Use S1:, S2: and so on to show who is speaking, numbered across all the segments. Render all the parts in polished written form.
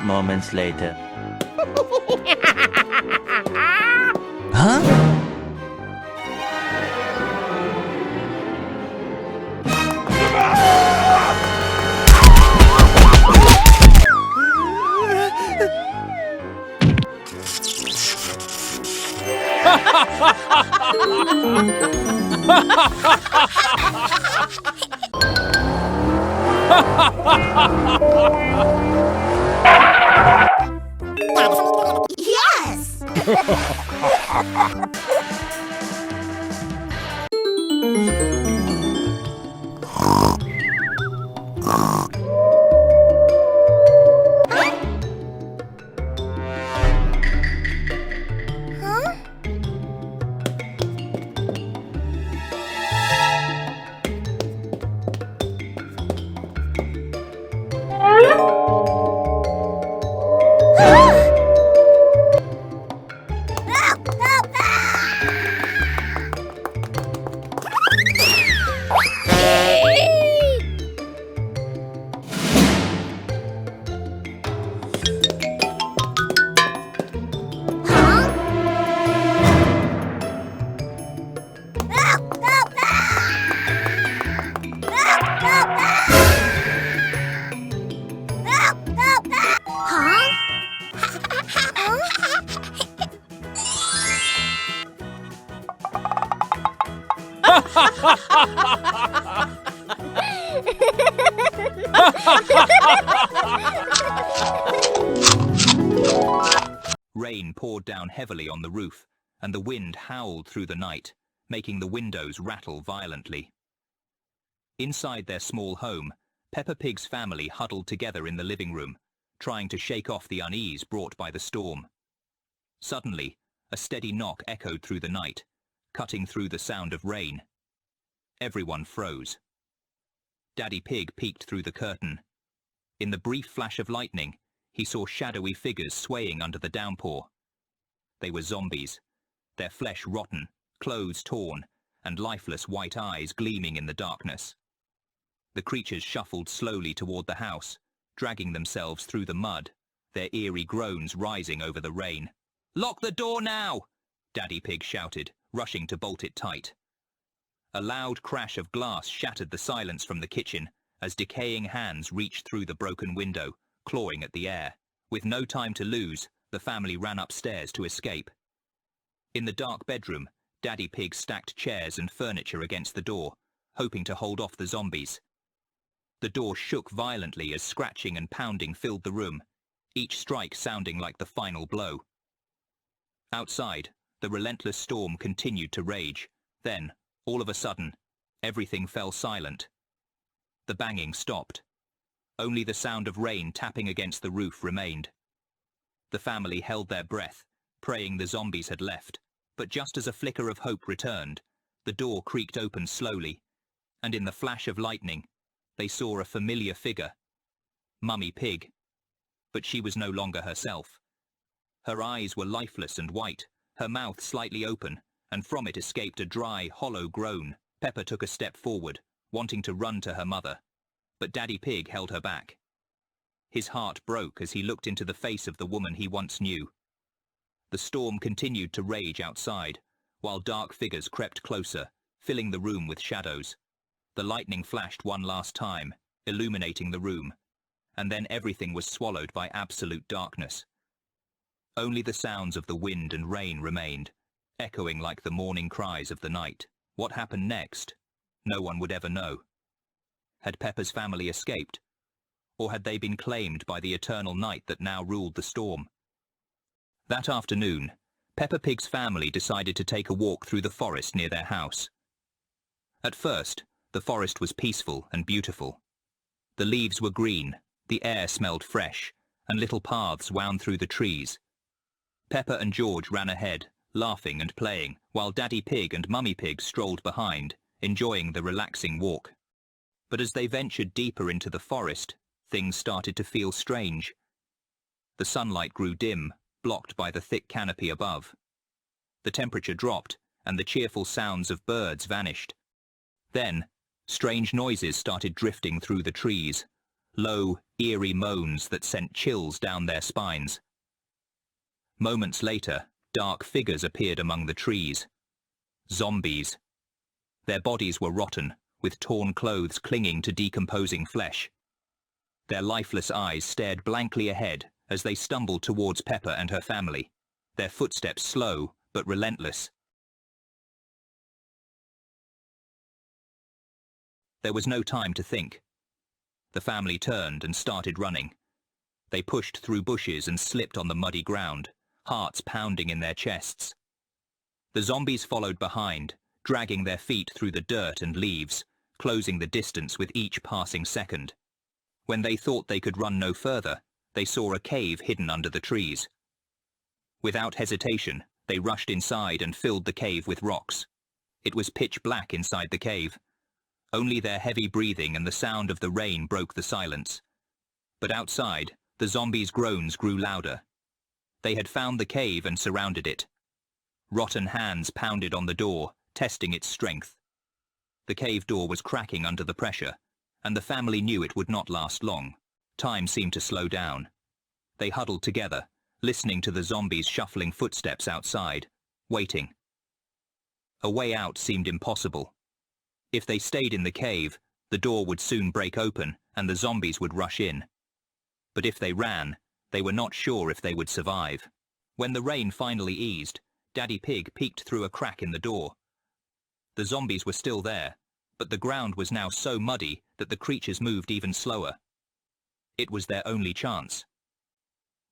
S1: moments later.
S2: Huh?
S3: Yes!
S4: Rain poured down heavily on the roof, and the wind howled through the night, making the windows rattle violently. Inside their small home, Peppa Pig's family huddled together in the living room, trying to shake off the unease brought by the storm. Suddenly, a steady knock echoed through the night, cutting through the sound of rain. Everyone froze. Daddy Pig peeked through the curtain. In the brief flash of lightning, he saw shadowy figures swaying under the downpour. They were zombies, their flesh rotten, clothes torn, and lifeless white eyes gleaming in the darkness. The creatures shuffled slowly toward the house, dragging themselves through the mud, their eerie groans rising over the rain. "Lock the door now!" Daddy Pig shouted, rushing to bolt it tight. A loud crash of glass shattered the silence from the kitchen as decaying hands reached through the broken window, clawing at the air. With no time to lose, the family ran upstairs to escape. In the dark bedroom, Daddy Pig stacked chairs and furniture against the door, hoping to hold off the zombies. The door shook violently as scratching and pounding filled the room, each strike sounding like the final blow. Outside, the relentless storm continued to rage. Then, all of a sudden, everything fell silent. The banging stopped. Only the sound of rain tapping against the roof remained. The family held their breath, praying the zombies had left, but just as a flicker of hope returned, the door creaked open slowly, and in the flash of lightning, they saw a familiar figure, Mummy Pig. But she was no longer herself. Her eyes were lifeless and white, her mouth slightly open, and from it escaped a dry, hollow groan. Peppa took a step forward, wanting to run to her mother, but Daddy Pig held her back. His heart broke as he looked into the face of the woman he once knew. The storm continued to rage outside, while dark figures crept closer, filling the room with shadows. The lightning flashed one last time, illuminating the room, and then everything was swallowed by absolute darkness. Only the sounds of the wind and rain remained, echoing like the morning cries of the night. What happened next? No one would ever know. Had Peppa's family escaped? Or had they been claimed by the eternal night that now ruled the storm? That afternoon, Peppa Pig's family decided to take a walk through the forest near their house. At first, the forest was peaceful and beautiful. The leaves were green, the air smelled fresh, and little paths wound through the trees. Peppa and George ran ahead, laughing and playing, while Daddy Pig and Mummy Pig strolled behind, enjoying the relaxing walk. But as they ventured deeper into the forest, things started to feel strange. The sunlight grew dim, blocked by the thick canopy above. The temperature dropped, and the cheerful sounds of birds vanished. Then, strange noises started drifting through the trees, low, eerie moans that sent chills down their spines. Moments later, dark figures appeared among the trees. Zombies. Their bodies were rotten, with torn clothes clinging to decomposing flesh. Their lifeless eyes stared blankly ahead as they stumbled towards Peppa and her family, their footsteps slow but relentless. There was no time to think. The family turned and started running. They pushed through bushes and slipped on the muddy ground, hearts pounding in their chests. The zombies followed behind, dragging their feet through the dirt and leaves, closing the distance with each passing second. When they thought they could run no further, they saw a cave hidden under the trees. Without hesitation, they rushed inside and filled the cave with rocks. It was pitch black inside the cave. Only their heavy breathing and the sound of the rain broke the silence. But outside, the zombies' groans grew louder. They had found the cave and surrounded it. Rotten hands pounded on the door, testing its strength. The cave door was cracking under the pressure, and the family knew it would not last long. Time seemed to slow down. They huddled together, listening to the zombies' shuffling footsteps outside, waiting. A way out seemed impossible. If they stayed in the cave, the door would soon break open and the zombies would rush in. But if they ran, they were not sure if they would survive. When the rain finally eased, Daddy Pig peeked through a crack in the door. The zombies were still there, but the ground was now so muddy that the creatures moved even slower. It was their only chance.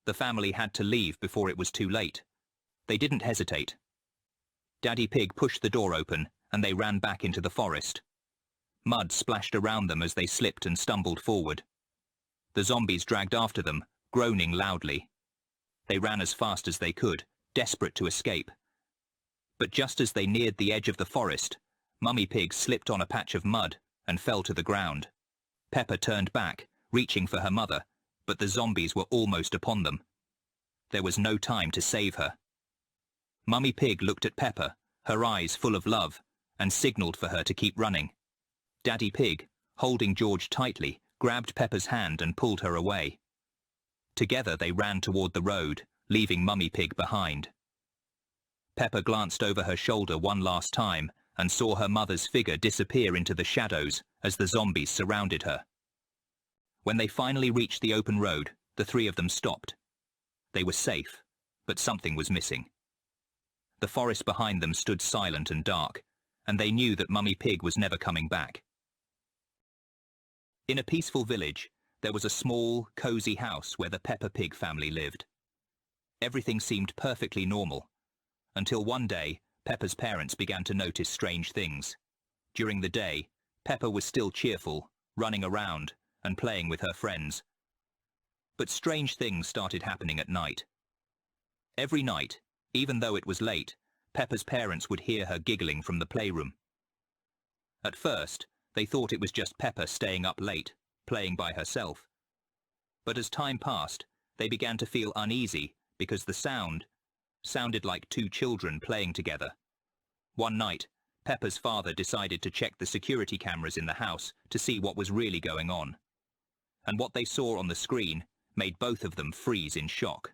S4: The family had to leave before it was too late. They didn't hesitate. Daddy Pig pushed the door open and they ran back into the forest. Mud splashed around them as they slipped and stumbled forward. The zombies dragged after them, groaning loudly. They ran as fast as they could, desperate to escape. But just as they neared the edge of the forest, Mummy Pig slipped on a patch of mud and fell to the ground. Peppa turned back, reaching for her mother, but the zombies were almost upon them. There was no time to save her. Mummy Pig looked at Peppa, her eyes full of love, and signaled for her to keep running. Daddy Pig, holding George tightly, grabbed Peppa's hand and pulled her away. Together they ran toward the road, leaving Mummy Pig behind. Peppa glanced over her shoulder one last time and saw her mother's figure disappear into the shadows as the zombies surrounded her. When they finally reached the open road, the three of them stopped. They were safe, but something was missing. The forest behind them stood silent and dark, and they knew that Mummy Pig was never coming back. In a peaceful village, there was a small, cozy house where the Peppa Pig family lived. Everything seemed perfectly normal, until one day, Peppa's parents began to notice strange things. During the day, Peppa was still cheerful, running around and playing with her friends. But strange things started happening at night. Every night, even though it was late, Peppa's parents would hear her giggling from the playroom. At first, they thought it was just Peppa staying up late, playing by herself. But as time passed, they began to feel uneasy because the sounded like two children playing together. One night, Peppa's father decided to check the security cameras in the house to see what was really going on. And what they saw on the screen made both of them freeze in shock.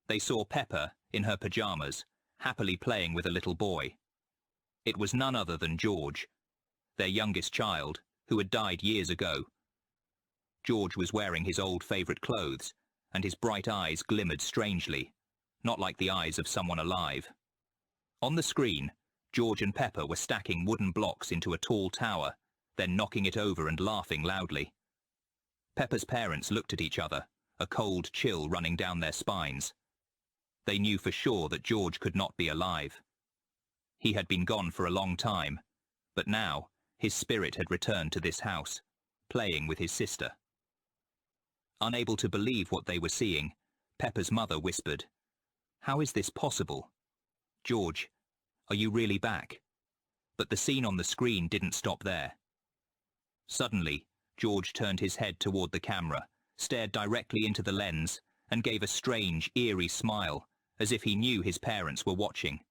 S4: They saw Peppa, in her pajamas, happily playing with a little boy. It was none other than George, their youngest child, who had died years ago. George was wearing his old favourite clothes, and his bright eyes glimmered strangely, not like the eyes of someone alive. On the screen, George and Peppa were stacking wooden blocks into a tall tower, then knocking it over and laughing loudly. Peppa's parents looked at each other, a cold chill running down their spines. They knew for sure that George could not be alive. He had been gone for a long time, but now his spirit had returned to this house, playing with his sister. Unable to believe what they were seeing, Peppa's mother whispered, "How is this possible? George, are you really back?" But the scene on the screen didn't stop there. Suddenly, George turned his head toward the camera, stared directly into the lens, and gave a strange, eerie smile, as if he knew his parents were watching.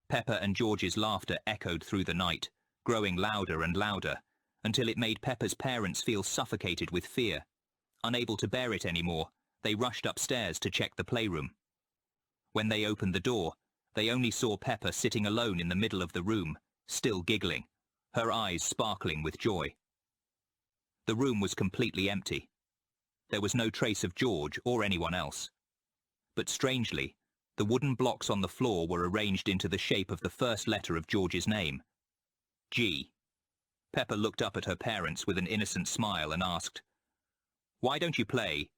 S4: Peppa and George's laughter echoed through the night, growing louder and louder, until it made Peppa's parents feel suffocated with fear. Unable to bear it anymore, they rushed upstairs to check the playroom. When they opened the door, they only saw Peppa sitting alone in the middle of the room, still giggling, her eyes sparkling with joy. The room was completely empty. There was no trace of George or anyone else. But strangely, the wooden blocks on the floor were arranged into the shape of the first letter of George's name, G. Peppa looked up at her parents with an innocent smile and asked, "Why don't you play?